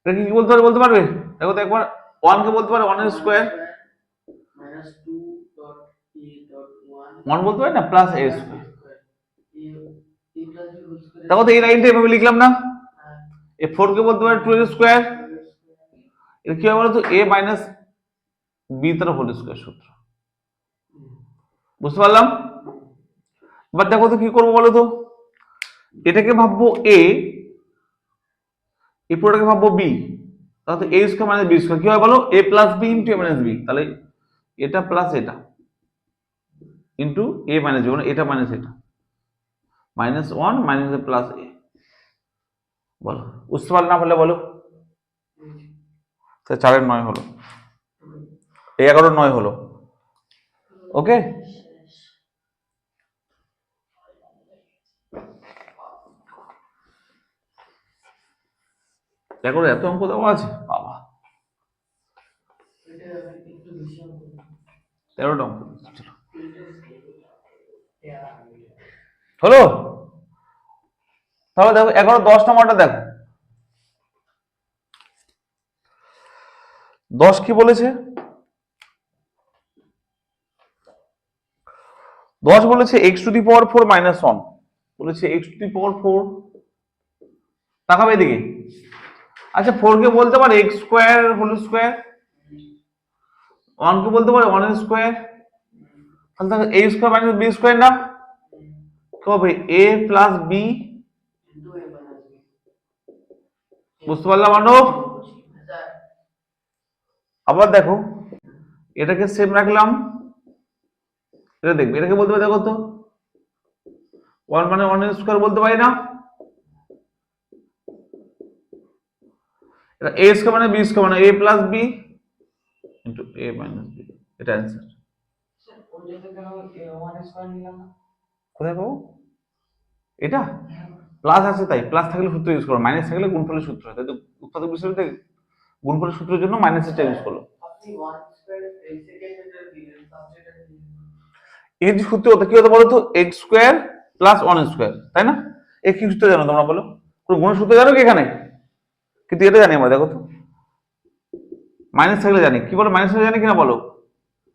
এটা কি বলতে পারবে, বলতে পারবে, দেখো তো একবার, 1 কে বলতে পারে 1 এর স্কয়ার, 1 বলতে পারে না, প্লাস a স্কয়ার, দেখো তো এই লাইনটা এভাবে লিখলাম না, এই 4 কে বলতে পারে 2 এর স্কয়ার, এটা কি হবে বলতো, a - b তার হোল স্কয়ার সূত্র, বুঝতে পারলাম। এবার দেখো তো কি করবো বলো তো, এটাকে ভাববো a, এই পুরোটাকে ভাববো b, তাহলে a স্কয়ার - b স্কয়ার কি হয় বলো, a + b * a - b, তাহলে এটা প্লাস এটা, ইন্টু এ মাইনাস বি, এটা মাইনাস এটা, -1 মাইনাস প্লাস এ। বলো, বুঝতে পারলে না পারলে বলো। 4 9 হলো, এই 11 9 হলো। ওকে, দেখো এত অঙ্ক দেওয়া আছে বাবা, 13টা অঙ্ক হলো। তাহলে দেখো 11 10 নম্বরটা দেখো, 10 কি বলেছে? 10 বলেছে x two the power 4 minus 1, বলেছে x টু দি পাওয়ার 4, তাকাবে এদিকে। আচ্ছা 4 কে বলতে পারে x স্কয়ার হোল স্কয়ার, 1 কে বলতে পারে 1 স্কয়ার, তাহলে দেখো a square minus b square না, কবে a প্লাস b, বুঝতে পারলাম মানব? আবার দেখো এটাকে সেম রাখলাম, এটা দেখবে, এটাকে বলতে পারি দেখো তো 1 মানে 1 স্কয়ার বলতে পারি না, এটা a স্কয়ার মানে b স্কয়ার মানে a plus b into a মাইনাস b, এটা অ্যানসার। কোথায় পাবো এটা? প্লাস আছে তাই, প্লাস থাকলে সূত্র ইউজ করো, মাইনাস থাকলে গুণফলের সূত্র হয়, তাই তো উৎপাদক বিষয়তে গুণফলের সূত্রের জন্য মাইনাসটা ইউজ করো। এই যে সূত্র হতো কি হতো বলো তো, x স্কয়ার প্লাস 1 স্কয়ার, তাই না? এই কি সূত্র জানো তোমরা বলো? কোন গুণের সূত্র জানো কি এখানে? কিন্তু এটা জানি আমরা, দেখো তো মাইনাস থাকলে জানি, কি বলো মাইনাস থাকলে জানি কিনা বলো,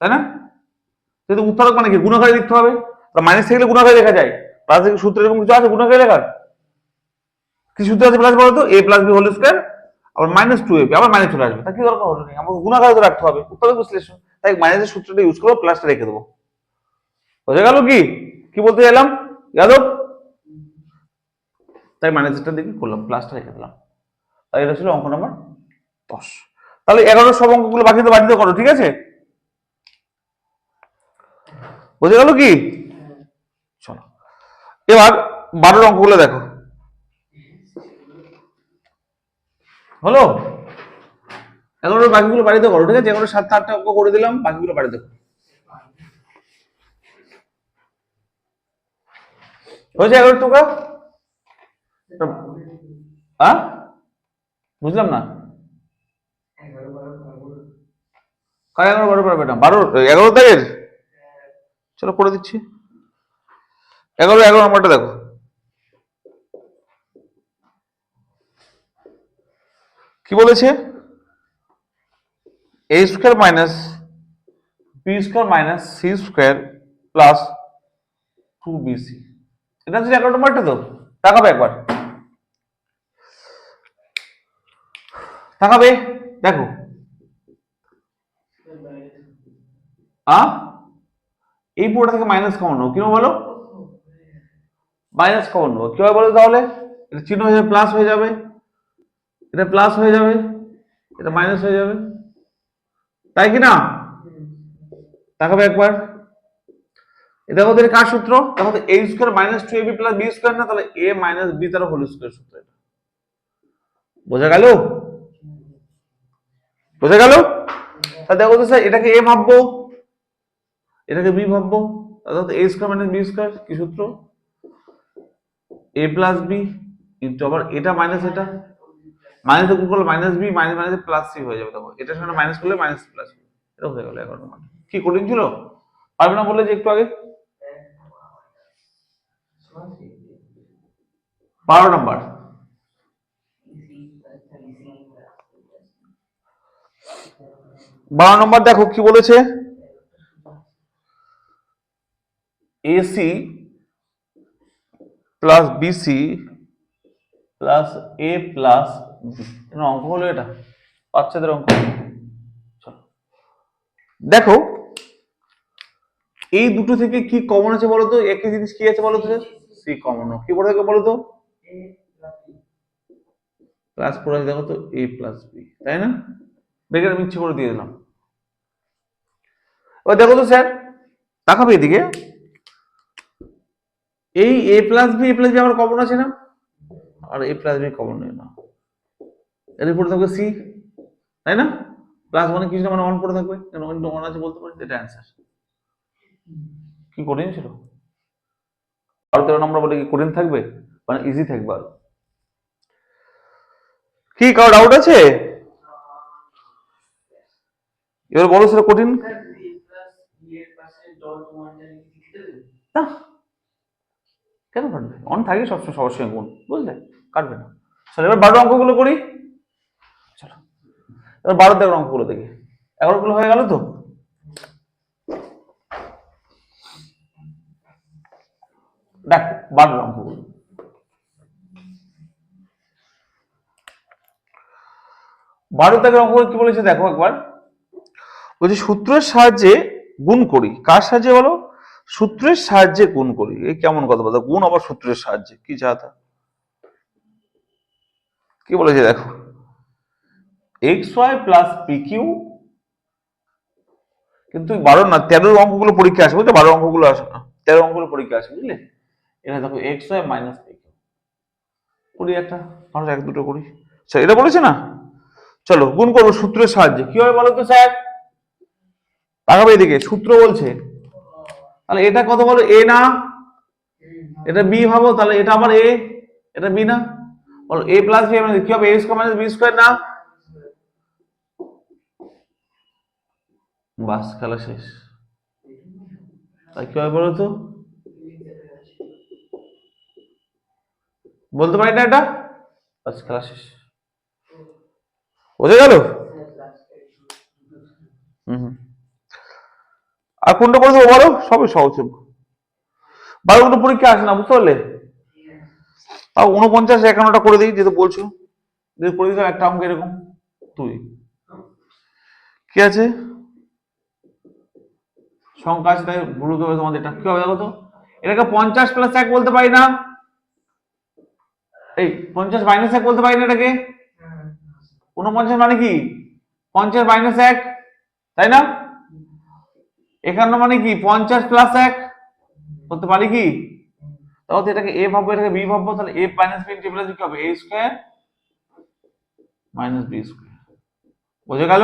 তাই না? কিন্তু উৎপাদক মানে কি গুণাকারে লিখতে হবে, মাইনাস থাকলে গুণাকারে লেখা যায়, প্লাস থেকে সূত্র এরকম কিছু আছে গুণাকারে লেখার? কি সূত্র আছে প্লাস বলো তো, a plus B whole square, আবার -2ab, আবার মাইনাস চলে আসবে, তা কি দরকার হলো? আমাকে গুণাকারে রাখতে হবে, উৎপাদক বিশ্লেষণ, তাই মাইনাসের সূত্রটা ইউজ করো, প্লাসটা রেখে দেবো। বোঝা গেল কি কি বলতে এলাম যাদব? তাই মাইনাসটা দিকে করলাম, প্লাসটা রেখে দিলাম। তাই এটা ছিল অঙ্ক নাম্বার 10। তাহলে 11 সব অঙ্কগুলো বাকিতে বাড়িতে করো, ঠিক আছে? বোঝা গেল কি? চলো এবার 12 অঙ্কগুলো দেখো, হলো? 11 বাকিগুলো বাড়িতে করো, ঠিক আছে? 11 7 8টা অঙ্ক করে দিলাম, বাকিগুলো বাড়িতে করো। হয়েছে 11 টাকা? হ্যাঁ বুঝলাম না, কার 11 12 পারবে না, 12 11 তারিখ? চলো করে দিচ্ছি। 11 নম্বরটা দেখো, কি বলেছে? a square minus b square minus c square plus 2bc, এটা হচ্ছে 11 নম্বরটা, তো তাকাবে একবার, তাকাবে দেখো। এই পুরোটা থেকে মাইনাস কমন নেবো, কিভাবে বলো? মাইনাস কমন নেবো কিভাবে বলো তাহলে? এটা চিহ্ন হয়ে যাবে, প্লাস হয়ে যাবে, এটা প্লাস হয়ে যাবে, এটা মাইনাস হয়ে যাবে, তাই কি না? তাকাবে একবার, এটা ওদের কার সূত্র? দেখো তো a square minus 2ab plus b square না, তাহলে a মাইনাস b তার হোল স্কয়ার সূত্র, এটা বোঝা গেল? বোঝা গেল? তাহলে দেখো তো স্যার, এটাকে a ভাববো, এটাকে b ভাববো, তাহলে a square minus b square কি সূত্র? a প্লাস b ইনটু আবার এটা মাইনাস এটা, মাইনাস গুণ করলে minus b, minus minus plus c হয়ে যাবে, দেখো এটার সঙ্গে মাইনাস করলে মাইনাস প্লাস, এটা হয়ে গেল 11 নম্বর। কি কঠিন ছিল? পারবে না বললে যে একটু আগে? 12 নম্বর, 12 নম্বর দেখো কি বলেছে? AC plus BC plus A plus B, অঙ্ক হলো এটা, বাচ্চাদের অঙ্ক। দেখো এই দুটো থেকে কি কমন আছে বলো তো? একই জিনিস কি আছে বলো তো? সি কমন, কি বলে থাকে বলো তো? প্লাস পড়ে আছে, দেখো তো a প্লাস বি, তাই না? বেকার আমি ইচ্ছে করে দিয়ে দিলাম। এবার দেখো তো স্যার, তাকাবে এদিকে, এই a প্লাস বি আমার কমন আছে না, আর a প্লাস বি কমন নেই না, এর উপরে থাকবে সি, তাই না? প্লাস মানে কিছু না, মানে অন পড়ে থাকবে, অন আছে বলতে পারি, এটা অ্যান্সার। কি কঠিন ছিল? 12-13 নম্বর বলে কি কঠিন থাকবে? মানে ইজি থাকবে। আর কি কারো ডাউট আছে? এবার বলো সেটা কঠিন না, কেন কাটবে? অন থাকে সবসময় সবার সঙ্গে গুণ, বুঝলে? কাটবে না। চলো এবার 12 অঙ্কগুলো করি। চলো এবার 12-13 অঙ্কগুলো দেখি। 11 গুলো হয়ে গেল তো? দেখো 12 অঙ্কগুলো। 12 অঙ্কগুলো কি বলেছে দেখো একবার। বলছি সূত্রের সাহায্যে গুণ করি। কার সাহায্যে বলো? সূত্রের সাহায্যে গুণ করি। এই কেমন কথা বলতো, গুণ আবার সূত্রের সাহায্যে, কি চাহতা? কি বলেছে দেখো, x y plus P Q, কিন্তু 12 না 13 অঙ্কগুলো পরীক্ষা আসে, বুঝলে? 12 অঙ্কগুলো আসে না, 13 অঙ্কগুলো পরীক্ষা আসে, বুঝলে? এখানে দেখো x y minus P Q করি একটা, আমরা এক দুটো করি। আচ্ছা এটা বলেছে না, চলো গুণ করবো সূত্রের সাহায্যে। কি হবে বলো তো স্যার? তাকাবে এদিকে, সূত্র বলছে, তাহলে এটা কত বলো? এ না, এটা বি ভাবো, তাহলে এটা আবার এ, এটা বি না, বলো এ প্লাস বি মানে কি হবে? এ স্কয়ার মাইনাস বি স্কয়ার না? বাস খেলা শেষ। তাই কি হবে বলো তো? বলতে পারি না এটা, বাস খেলা শেষ। বোঝা গেল? হুম। আর কোনটা করে দেবো বলো? সবই সহজ। 12 গুলো পরীক্ষা আসে না, বুঝতে পারলে? তাও 49-51টা করে দিই, যেহেতু বলছো। যদি করে দিতাম একটা অঙ্ক এরকম, তুই কি আছে সংখ্যা আছে, তাই ভুল হবে তোমাদের। এটা কি হবে দেখো তো? এটাকে 50 প্লাস 1 বলতে পারি না, এই 50 মাইনাস 1 বলতে পারি না এটাকে। 49 মানে কি? 50 মাইনাস 1, তাই না? 51 মানে কি? 50 প্লাস 1 বলতে পারি কি? তাহলে এটাকে এ ভাববো, এটাকে বি ভাববো, তাহলে এ মাইনাস বি ইন্টিগ্রাল কি হবে? এ স্কয়ার মাইনাস বি স্কয়ার। বুঝে গেল?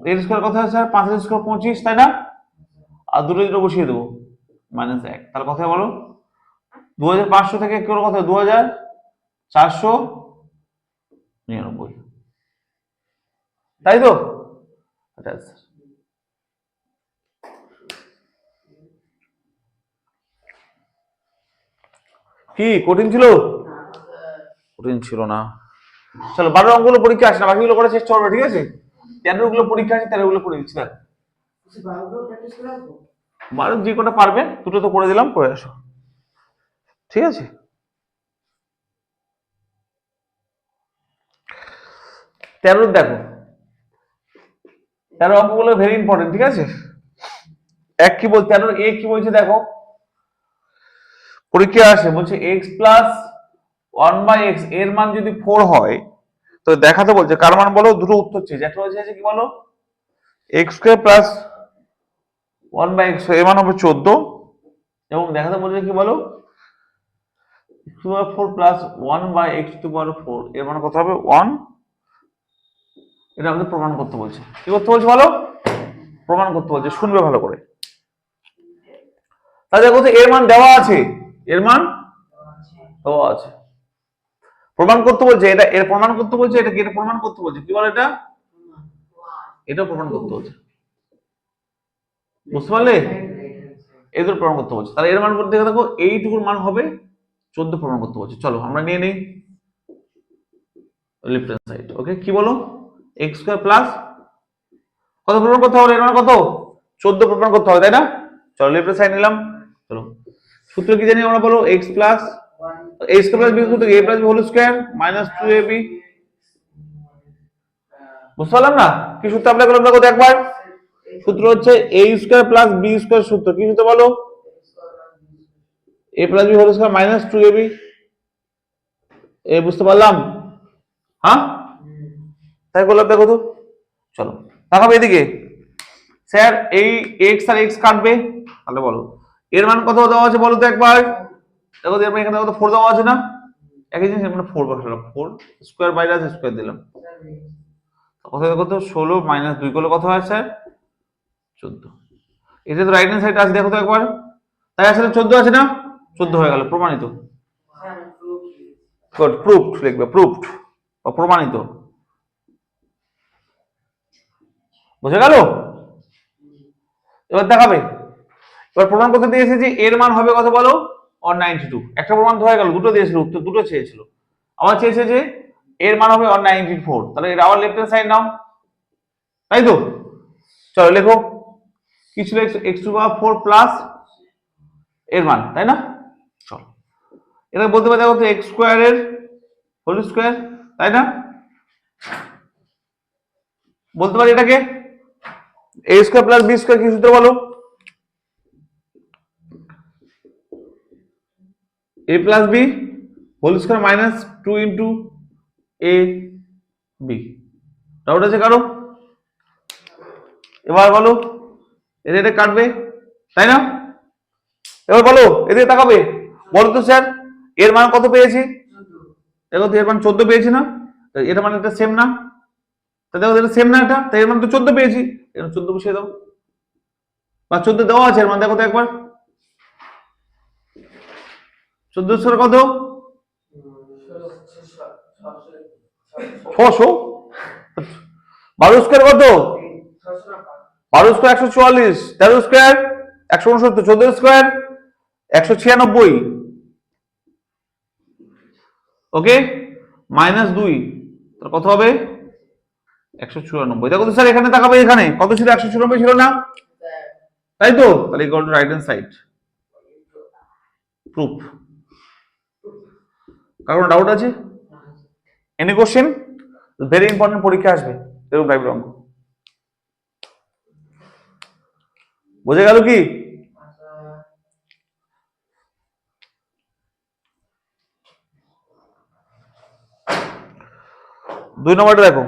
এর স্কয়ার কত আছে স্যার? 5 এর স্কয়ার 25, তাই না? আর দুটো দুটো বসিয়ে দেবো, মাইনাস 1, তাহলে কথা বলো 2500 থেকে কি হলো? কত? 2499, তাই তো? আচ্ছা কি কঠিন ছিল? কঠিন ছিল না। চলো 12 অঙ্কগুলো পরীক্ষা আসে না, বাকিগুলো করার চেষ্টা করবে, ঠিক আছে? 13 গুলো পরীক্ষা আছে, 13 গুলো করে দিচ্ছি। দেখ 12 যে কটা পারবে, দুটো তো করে দিলাম, করে আসো, ঠিক আছে? 13 দেখো, 13 অঙ্কগুলো ভেরি ইম্পর্টেন্ট, ঠিক আছে? এক কি বলছে 13 এ কি বলছে দেখো, পরীক্ষা আসে, বলছে এক্স প্লাস 1/x এর মান যদি 4 হয়, তো দেখাতে বলছে কার মান বলো? দুটো উত্তর চেয়েছে, একটা হচ্ছে কি বলো? এক্স স্কয়ার প্লাস 1/x এর মান হবে 14, এবং দেখাতে বলছে কি বলো? x to the 4 plus 1/x to the 4 এর মান কত হবে? 1। এটা আমাদের প্রমাণ করতে বলছে। কি করতে বলছে বলো? প্রমাণ করতে বলছে, শুনবে ভালো করে। তাহলে দেখো এর মান দেওয়া আছে, এর মান দেওয়া আছে, প্রমাণ করতে বলছে, এটা এর প্রমাণ করতে বলছে, এটা কি? এটা প্রমাণ করতে বলছে, কি বলো এটা? এটা প্রমাণ করতে বলছে, বুঝতে পারলে? এদের প্রমাণ করতে বলছে, তাহলে এর মান করতে দেখো এইটুকুর মান হবে 14 প্রমাণ করতে বলছে। চলো আমরা নিয়ে নেই লেফট হ্যান্ড সাইড। ওকে, কি বলো? এক্স স্কয়ার প্লাস কত প্রমাণ করতে হবে? এর মান কত? 14 প্রমাণ করতে হবে, তাই না? চলো লেফট হ্যান্ড সাইড নিলাম। চলো সূত্র কি জানি আমরা বলো? X plus a square plus b সূত্র a plus b whole square minus 2ab। বুঝতে পারলাম না? কি সূত্র অ্যাপ্লাই করলাম দেখো একবার। সূত্র হচ্ছে a square plus b square, সূত্র কি সূত্র বলো? a plus b whole square minus 2ab। এ বুঝতে পারলাম? হ্যাঁ, তাই বললাম দেখো তো। চলো তাকাবে এদিকে, স্যার এই x আর x কাটবে, তাহলে বলো এর মান কত দেওয়া আছে বলো তো একবার? দেখো এখানে কত 4 দেওয়া আছে না, একই জিনিস আমরা 4 বসালাম, 4 স্কয়ার বাইরে আছে স্কয়ার দিলাম, কত কত 16 মাইনাস 2 করলে কত হয় স্যার? 14। এটা তো রাইট হ্যান্ড সাইড আছে, দেখো তো একবার, তাই আসলে 14 আছে না, 14 হয়ে গেল, প্রমাণিত। গুড, প্রুফড লিখবে, প্রুফড বা প্রমাণিত। বুঝে গেল? এবার দেখাবে, এবার প্রমাণ করতে দিয়েছে যে এর মান হবে কত বলো? 192। একটা প্রমাণ তো হয়ে গেল, দুটো দিয়েছিল, উত্তর দুটো চেয়েছিল। আবার চেয়েছে যে এর মান হবে 194, তাহলে এর আবার লেফট হ্যান্ড সাইড নাও, তাই তো? চলো লেখো, কি ছিল? x টু পাওয়ার 4 প্লাস এর মান, তাই না? চলো এটা বলতে পারি, দেখো তো x স্কয়ার এর হোল স্কয়ার, তাই না? বলতে পারি এটাকে a square plus b square, কি সূত্র বলো? a plus b whole square minus 2 into a b। Doubt আছে কারো? এবার বলো, এটা কাটবে, তাই না? এবার বলো, এদিকে তাকাবে, বলো তো স্যার এর মান কত পেয়েছি? দেখো তো এর মান 14 পেয়েছি না, এটা মানে এটা সেম না, তা দেখো এটা সেম না, এটা তাই এর মান তো 14 পেয়েছি, এর 14 বসিয়ে দাও, বা 14 দেওয়া আছে এর মান, দেখো তো একবার 14 স্কয়ার কত? 600। 12 স্কয়ার কত? 12 স্কয়ার 144, 13 স্কয়ার 169, 14 স্কয়ার 196। ওকে, মাইনাস 2, তাহলে কত হবে? 194। দেখো তো স্যার এখানে তাকাবে, এখানে কত ছিল? 194 ছিল না, তাই তো? তাহলে equal to right hand side, proof. কারণ ডাউট আছে? Any question? ভেরি ইম্পর্টেন্ট, পরীক্ষা আসবে এরকম টাইপের অঙ্ক। বুঝে গেল কি? দুই নম্বরটা দেখো,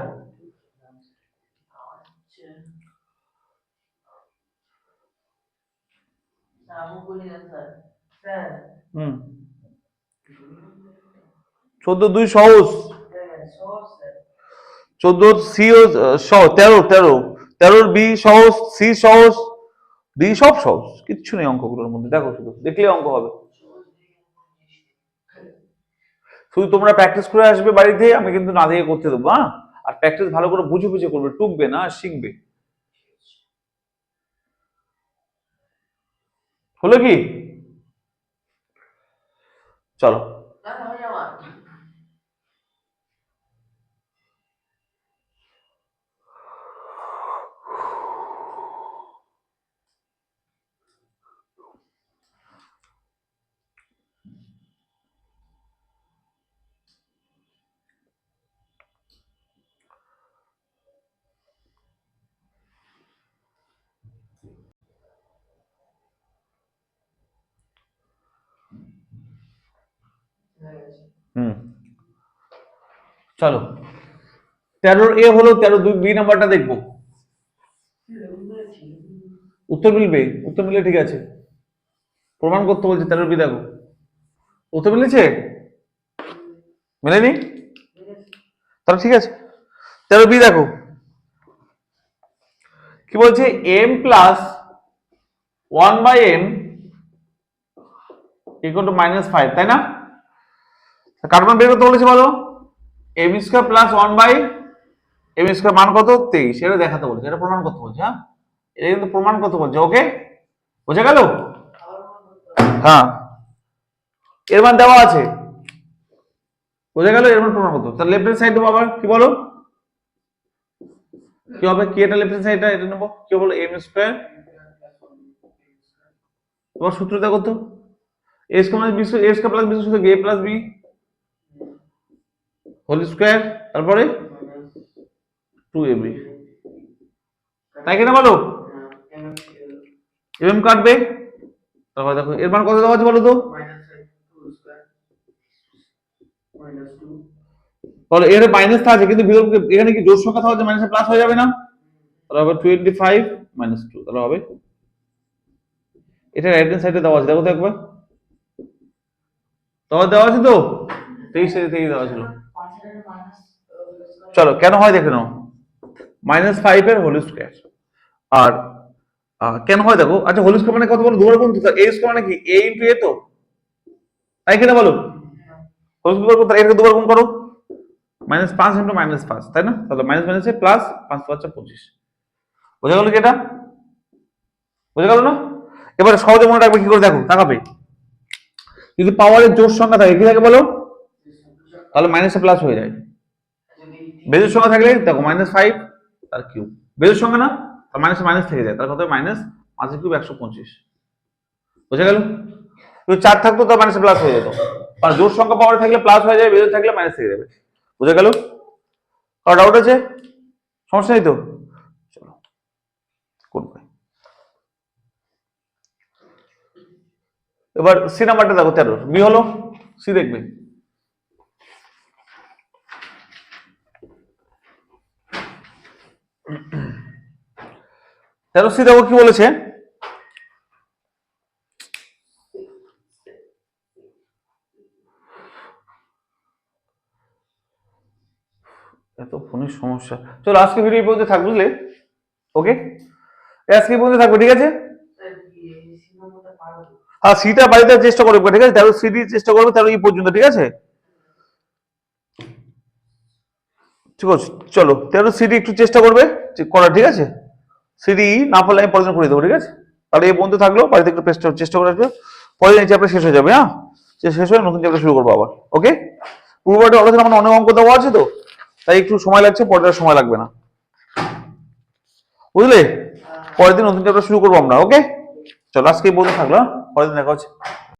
হুম 14 2 সহজ, 14 সি ও সহজ, 13 বি সহজ, সি সহজ, ডি সব সহজ, কিচ্ছু নেই অঙ্কগুলোর মধ্যে, দেখো শুধু দেখলে অঙ্ক হবে। শুধু তোমরা প্র্যাকটিস করে আসবে বাড়িতে, আমি কিন্তু না দিয়ে করতে দেবো, হ্যাঁ? আর প্র্যাকটিস ভালো করে বুঝে বুঝে করবে, টুকবে না, শিখবে। হলো কি? চলো হুম চলো 13 এ হলো, 13 2 বি নাম্বারটা দেখবো, উত্তর মিলবে, উত্তর মিলে ঠিক আছে, প্রমাণ করতে বলছে 13 বি, দেখো উত্তর মিলেছে, মেলেনি, তাহলে ঠিক আছে। 13 বি দেখো কি বলছে, M plus 1/m equal to -5, তাই না? কার মান বের করতে বলেছে বলো? M square plus 1/m square, মান কত? 23। এটা দেখাতে বলছে, এটা প্রমাণ করতে বলছে, হ্যাঁ এটা কিন্তু প্রমাণ করতে বলছে। ওকে, বুঝে গেল? হ্যাঁ, এর মান দেওয়া আছে, বুঝে গেল? এর মান প্রমাণ করতে, তাহলে লেফট হ্যান্ড সাইড দেবো, আবার কি বলো, কি হবে? কি এটা লেফট হ্যান্ড সাইডটা এটা নেবো, কি বলো? এম স্কয়ার, তোমার সূত্র দেখো তো, এ স্কয়ার মানে বি স্কয়ার, এ স্কয়ার প্লাস বি স্কয়ার, এ প্লাস বি হোল স্কয়ার, তারপরে 2ab, তাই কিনা বলো? এম কাটবে, তারপর দেখো এর মান কত দেওয়া আছে বলো তো, বলো এর মাইনাস আছে কিন্তু এখানে কি জোড় সংখ্যা থাকলে মাইনাস প্লাস হয়ে যাবে না? তাহলে হবে 25 - 2, তাহলে হবে এটা রাইট হ্যান্ড সাইডে দেওয়া আছে, দেখো তো একবার। তোমার দেওয়া আছে তো 23 দেওয়া ছিল। চলো কেন হয় দেখে নাও, -5 এর হোল স্কয়ার। আর কেন হয় দেখো, আচ্ছা হোল স্কয়ার মানে কত বলো, দুবার গুণ তো, a স্কয়ার মানে কি a ইনটু a তো, তাই কিনা বলো? হোল স্কয়ার করতে এটাকে দুবার গুণ করো, -5 ইনটু -5, তাই না? তাহলে মাইনাস মাইনাসে প্লাস, 5 5 25। বোঝা গেল কি এটা? বোঝা গেল না? এবারে সহজে মনে রাখবে কি করে, দেখো তাকাবে, যদি পাওয়ারের জোড় সংখ্যা থাকে কি থাকে বলো, তাহলে মাইনাসে প্লাস হয়ে যায়। বেজোড় সংখ্যা থাকলে দেখো -5 তার কিউব, বেজোড় সংখ্যা না, তার মাইনাসে মাইনাস থেকে যায়, তার কথা -5 কিউব 125। বুঝা গেল? যদি 4 থাকতো তার মাইনাসে প্লাস হয়ে যেত, আর জোড় সংখ্যা পাওয়ারে থাকলে প্লাস হয়ে যাবে, বেজোড় থাকলে মাইনাস থেকে যাবে। বুঝা গেল? আর ডাউট আছে? সমস্যা নেই তো? চলো করবে। এবার সি নাম্বারটা দেখো 13, বি হলো, সি দেখবে। সি দেখো কি বলেছে, এত ফোনের সমস্যা। চলো আজকে ভিডিও পর্যন্ত থাক, বুঝলে? ওকে, আজকে পর্যন্ত থাকবে, ঠিক আছে? হ্যাঁ সিটা বাড়িতে চেষ্টা করবে, ঠিক আছে? 13 সিডি চেষ্টা করবে, 13 এই পর্যন্ত, ঠিক আছে? ঠিক আছে, চলো 13 সিডি একটু চেষ্টা করবে করা, ঠিক আছে? সিডি না পারলে আমি পরের দিন করে দেবো, ঠিক আছে? তাহলে এই বন্ধু থাকলো, বাড়িতে একটু চেষ্টা করে আসবে, পরের দিন চ্যাপ্টার শেষ হয়ে যাবে। হ্যাঁ, শেষ হয়ে নতুন চ্যাপ্টার শুরু করবো আবার। ওকে, পূর্ববর্তী আলোচনা আমার অনেক অঙ্ক দেওয়া আছে তো, তাই একটু সময় লাগছে, পরের সময় লাগবে না, বুঝলে? পরের দিন নতুন চ্যাপ্টার শুরু করবো আমরা। ওকে, চলো আজকে এই বন্ধু থাকলো, পরের দিন দেখা হচ্ছে।